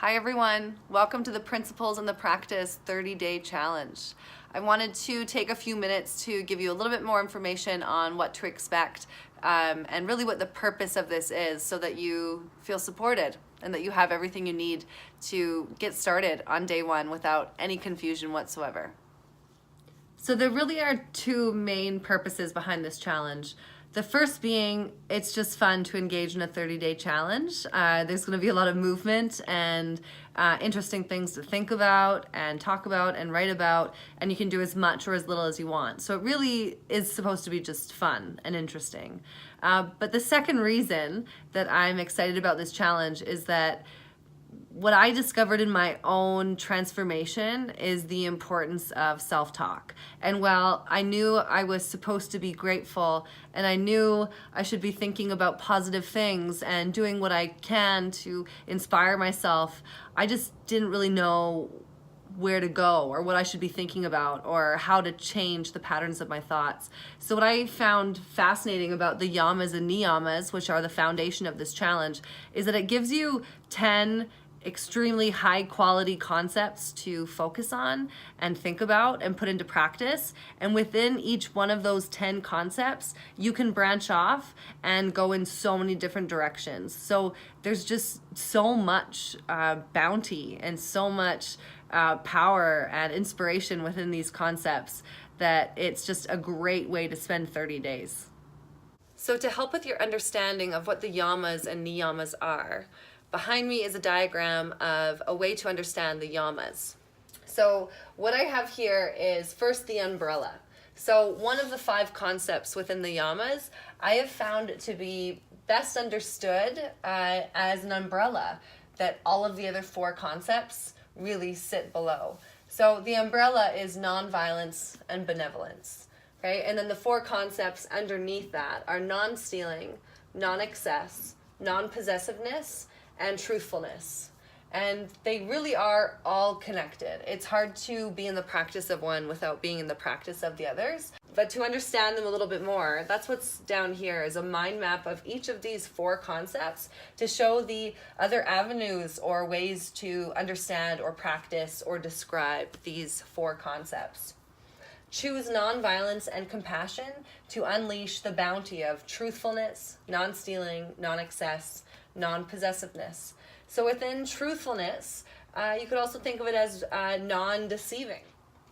Hi everyone, welcome to the Principles and the Practice 30-Day Challenge. I wanted to take a few minutes to give you a little bit more information on what to expect and really what the purpose of this is so that you feel supported and that you have everything you need to get started on day one without any confusion whatsoever. So there really are two main purposes behind this challenge. The first being, it's just fun to engage in a 30-day challenge. There's going to be a lot of movement and interesting things to think about and talk about and write about, and you can do as much or as little as you want. So it really is supposed to be just fun and interesting. But the second reason that I'm excited about this challenge is that what I discovered in my own transformation is the importance of self-talk. And while I knew I was supposed to be grateful and I knew I should be thinking about positive things and doing what I can to inspire myself, I just didn't really know where to go or what I should be thinking about or how to change the patterns of my thoughts. So what I found fascinating about the yamas and niyamas, which are the foundation of this challenge, is that it gives you 10 extremely high quality concepts to focus on and think about and put into practice. And within each one of those 10 concepts, you can branch off and go in so many different directions. So there's just so much bounty and so much power and inspiration within these concepts that it's just a great way to spend 30 days. So to help with your understanding of what the yamas and niyamas are, behind me is a diagram of a way to understand the yamas. So what I have here is first the umbrella. So one of the 5 concepts within the yamas, I have found to be best understood as an umbrella that all of the other 4 concepts really sit below. So the umbrella is non-violence and benevolence. Okay? And then the 4 concepts underneath that are non-stealing, non-excess, non-possessiveness, and truthfulness. And they really are all connected. It's hard to be in the practice of one without being in the practice of the others. But to understand them a little bit more, that's what's down here is a mind map of each of these 4 concepts to show the other avenues or ways to understand or practice or describe these 4 concepts. Choose nonviolence and compassion to unleash the bounty of truthfulness, non-stealing, non-excess, non-possessiveness. So within truthfulness, you could also think of it as non-deceiving.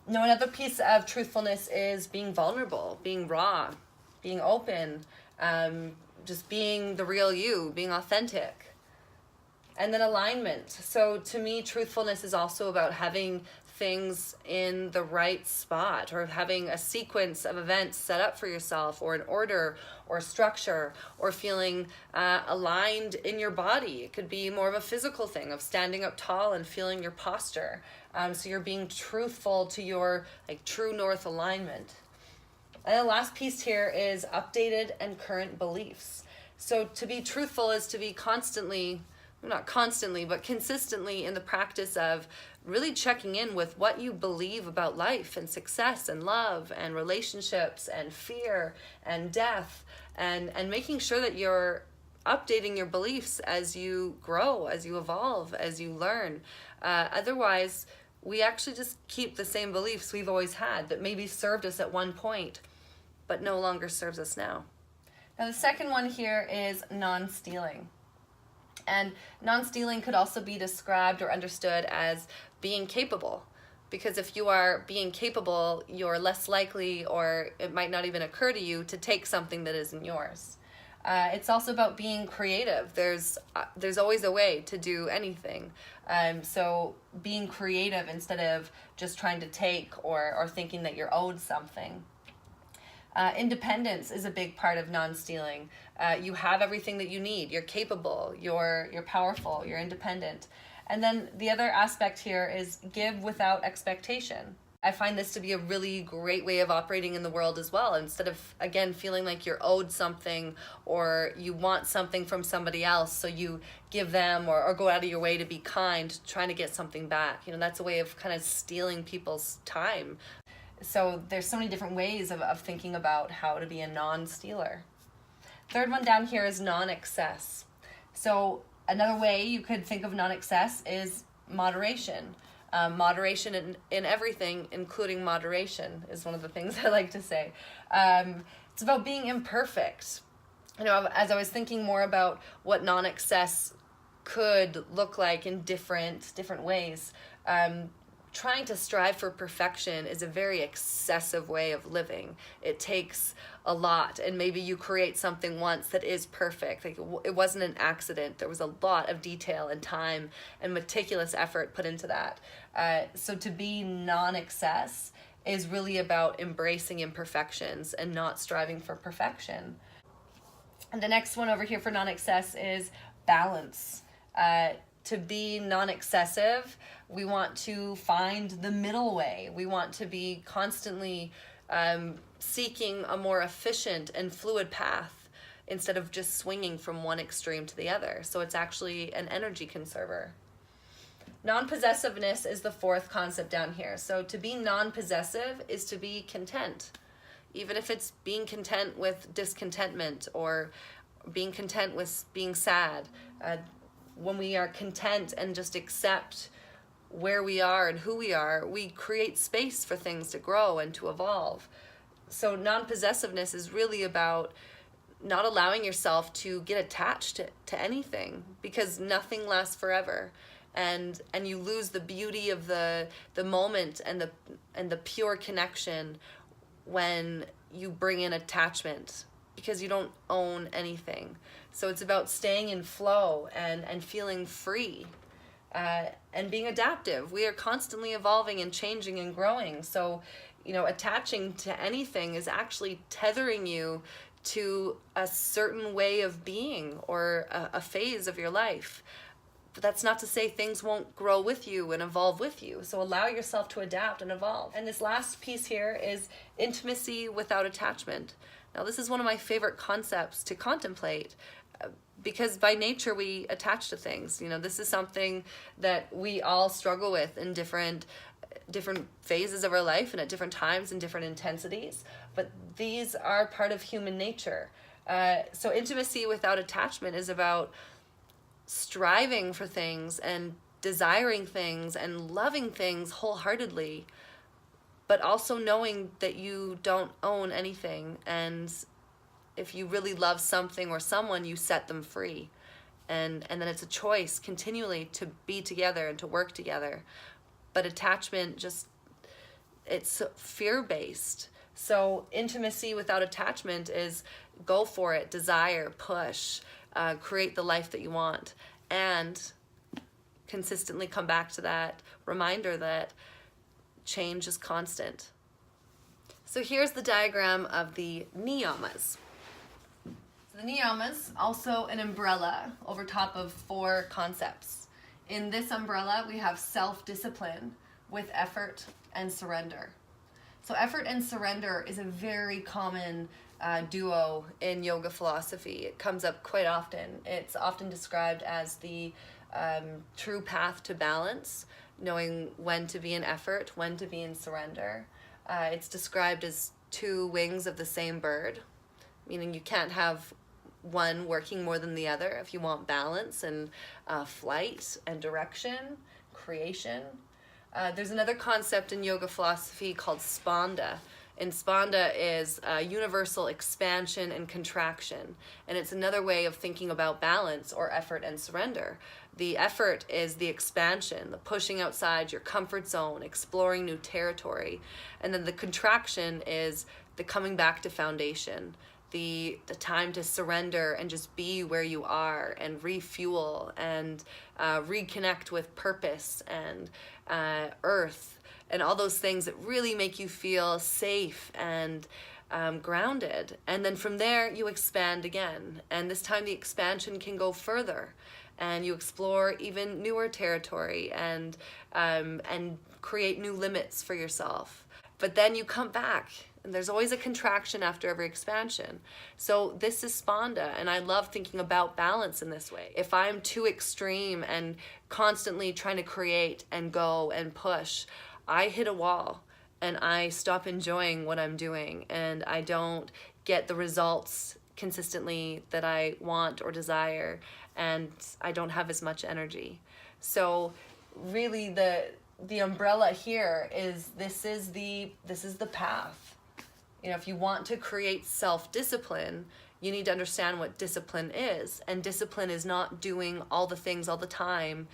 Now, another piece of truthfulness is being vulnerable, being raw, being open, just being the real you, being authentic. And then alignment. So to me, truthfulness is also about having things in the right spot or having a sequence of events set up for yourself or an order or structure or feeling aligned in your body. It could be more of a physical thing of standing up tall and feeling your posture. So you're being truthful to your true north alignment. And the last piece here is updated and current beliefs. So to be truthful is to be not constantly, but consistently in the practice of really checking in with what you believe about life and success and love and relationships and fear and death and making sure that you're updating your beliefs as you grow, as you evolve, as you learn. Otherwise, we actually just keep the same beliefs we've always had that maybe served us at one point, but no longer serves us now. Now, the second one here is non-stealing. And non-stealing could also be described or understood as being capable. Because if you are being capable, you're less likely, or it might not even occur to you, to take something that isn't yours. It's also about being creative. There's always a way to do anything. So being creative instead of just trying to take or thinking that you're owed something. Independence is a big part of non-stealing. You have everything that you need. You're capable, you're powerful, you're independent. And then the other aspect here is give without expectation. I find this to be a really great way of operating in the world as well. Instead of, again, feeling like you're owed something or you want something from somebody else, so you give them or go out of your way to be kind, trying to get something back. That's a way of kind of stealing people's time. So there's so many different ways of thinking about how to be a non-stealer. Third one down here is non-excess. So Another way you could think of non-excess is moderation. Moderation in everything, including moderation, is one of the things I like to say. It's about being imperfect. As I was thinking more about what non-excess could look like in different ways, trying to strive for perfection is a very excessive way of living. It takes a lot, and maybe you create something once that is perfect. Like, it wasn't an accident. There was a lot of detail and time and meticulous effort put into that. So to be non-excess is really about embracing imperfections and not striving for perfection. And the next one over here for non-excess is balance. To be non-excessive, we want to find the middle way. We want to be constantly seeking a more efficient and fluid path instead of just swinging from one extreme to the other. So it's actually an energy conserver. Non-possessiveness is the fourth concept down here. So to be non-possessive is to be content, even if it's being content with discontentment or being content with being sad. When we are content and just accept where we are and who we are, we create space for things to grow and to evolve. So non-possessiveness is really about not allowing yourself to get attached to anything, because nothing lasts forever. And you lose the beauty of the moment and the pure connection when you bring in attachment, because you don't own anything. So it's about staying in flow and feeling free and being adaptive. We are constantly evolving and changing and growing. So, attaching to anything is actually tethering you to a certain way of being or a phase of your life. But that's not to say things won't grow with you and evolve with you. So allow yourself to adapt and evolve. And this last piece here is intimacy without attachment. Now, this is one of my favorite concepts to contemplate, because by nature we attach to things. This is something that we all struggle with in different phases of our life and at different times and different intensities. But these are part of human nature. So intimacy without attachment is about striving for things and desiring things and loving things wholeheartedly, but also knowing that you don't own anything. And if you really love something or someone, you set them free. And then it's a choice continually to be together and to work together. But attachment, it's fear-based. So intimacy without attachment is go for it, desire, push, create the life that you want, and consistently come back to that reminder that change is constant. So here's the diagram of the niyamas. The niyamas, also an umbrella over top of 4 concepts. In this umbrella, we have self-discipline with effort and surrender. So effort and surrender is a very common duo in yoga philosophy. It comes up quite often. It's often described as the true path to balance, knowing when to be in effort, when to be in surrender. It's described as 2 wings of the same bird, meaning you can't have one working more than the other if you want balance and flight and direction, creation. There's another concept in yoga philosophy called spanda. And spanda is universal expansion and contraction. And it's another way of thinking about balance or effort and surrender. The effort is the expansion, the pushing outside your comfort zone, exploring new territory. And then the contraction is the coming back to foundation, the time to surrender and just be where you are and refuel and reconnect with purpose and earth and all those things that really make you feel safe and grounded. And then from there you expand again, and this time the expansion can go further and you explore even newer territory and create new limits for yourself. But then you come back, and there's always a contraction after every expansion. So this is spanda, and I love thinking about balance in this way. If I'm too extreme and constantly trying to create and go and push, I hit a wall and I stop enjoying what I'm doing, and I don't get the results consistently that I want or desire, and I don't have as much energy. So really the umbrella here is this is the path. You know, if you want to create self-discipline, you need to understand what discipline is. And discipline is not doing all the things all the time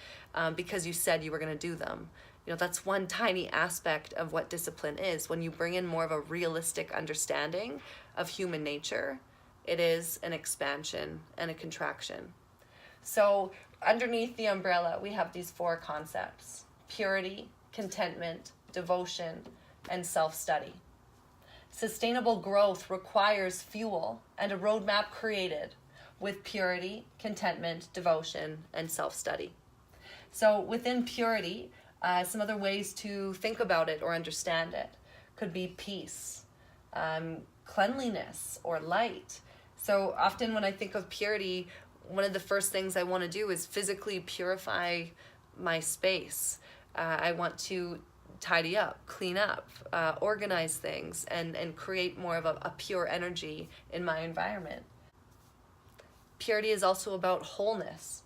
because you said you were going to do them. You know, that's one tiny aspect of what discipline is. When you bring in more of a realistic understanding of human nature, it is an expansion and a contraction. So underneath the umbrella, we have these 4 concepts: purity, contentment, devotion, and self-study. Sustainable growth requires fuel and a roadmap created with purity, contentment, devotion, and self-study. So within purity, some other ways to think about it or understand it could be peace, cleanliness, or light. So often when I think of purity, one of the first things I want to do is physically purify my space. I want to tidy up, clean up, organize things, and create more of a pure energy in my environment. Purity is also about wholeness.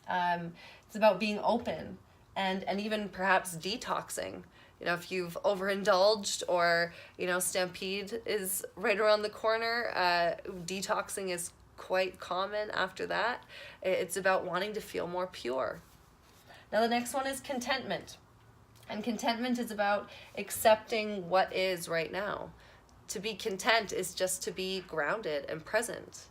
It's about being open and even perhaps detoxing. You know, if you've overindulged or, you know, Stampede is right around the corner, detoxing is quite common after that. It's about wanting to feel more pure. Now the next one is contentment. And contentment is about accepting what is right now. To be content is just to be grounded and present.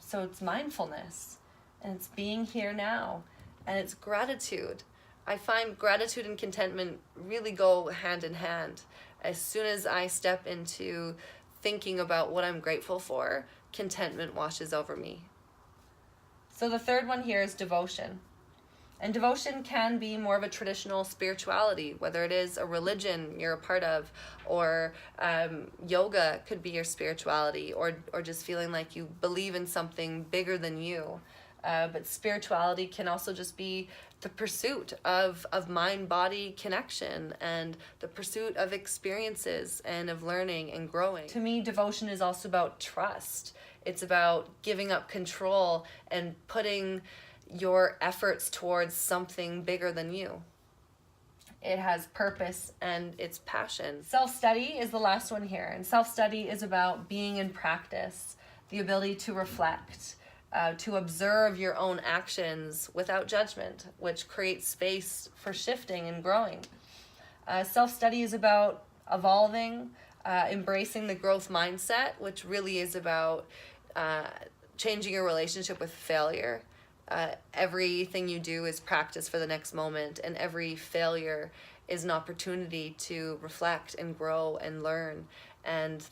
So it's mindfulness, and it's being here now, and it's gratitude. I find gratitude and contentment really go hand in hand. As soon as I step into thinking about what I'm grateful for, contentment washes over me. So the third one here is devotion. And devotion can be more of a traditional spirituality, whether it is a religion you're a part of, or yoga could be your spirituality, or just feeling like you believe in something bigger than you. But spirituality can also just be the pursuit of mind-body connection and the pursuit of experiences and of learning and growing. To me, devotion is also about trust. It's about giving up control and putting your efforts towards something bigger than you. It has purpose and it's passion. Self-study is the last one here, and self-study is about being in practice, the ability to reflect, to observe your own actions without judgment, which creates space for shifting and growing. Self-study is about evolving, embracing the growth mindset, which really is about changing your relationship with failure. Everything you do is practice for the next moment, and every failure is an opportunity to reflect and grow and learn. And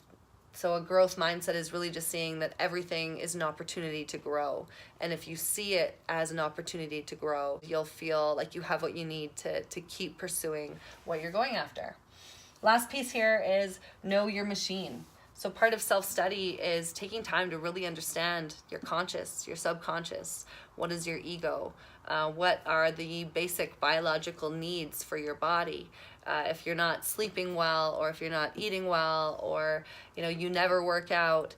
so a growth mindset is really just seeing that everything is an opportunity to grow. And if you see it as an opportunity to grow, you'll feel like you have what you need to keep pursuing what you're going after. Last piece here is know your machine. So part of self-study is taking time to really understand your conscious, your subconscious. What is your ego? What are the basic biological needs for your body? If you're not sleeping well, or if you're not eating well, or you never work out,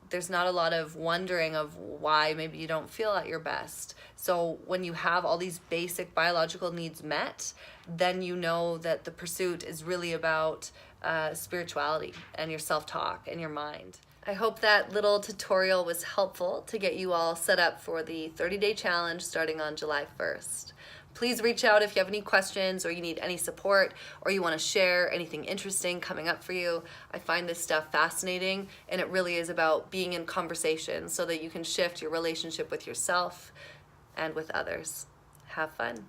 there's not a lot of wondering of why maybe you don't feel at your best. So when you have all these basic biological needs met, then you know that the pursuit is really about spirituality and your self-talk and your mind. I hope that little tutorial was helpful to get you all set up for the 30-day challenge starting on July 1st. Please reach out if you have any questions or you need any support or you want to share anything interesting coming up for you. I find this stuff fascinating, and it really is about being in conversation so that you can shift your relationship with yourself and with others. Have fun.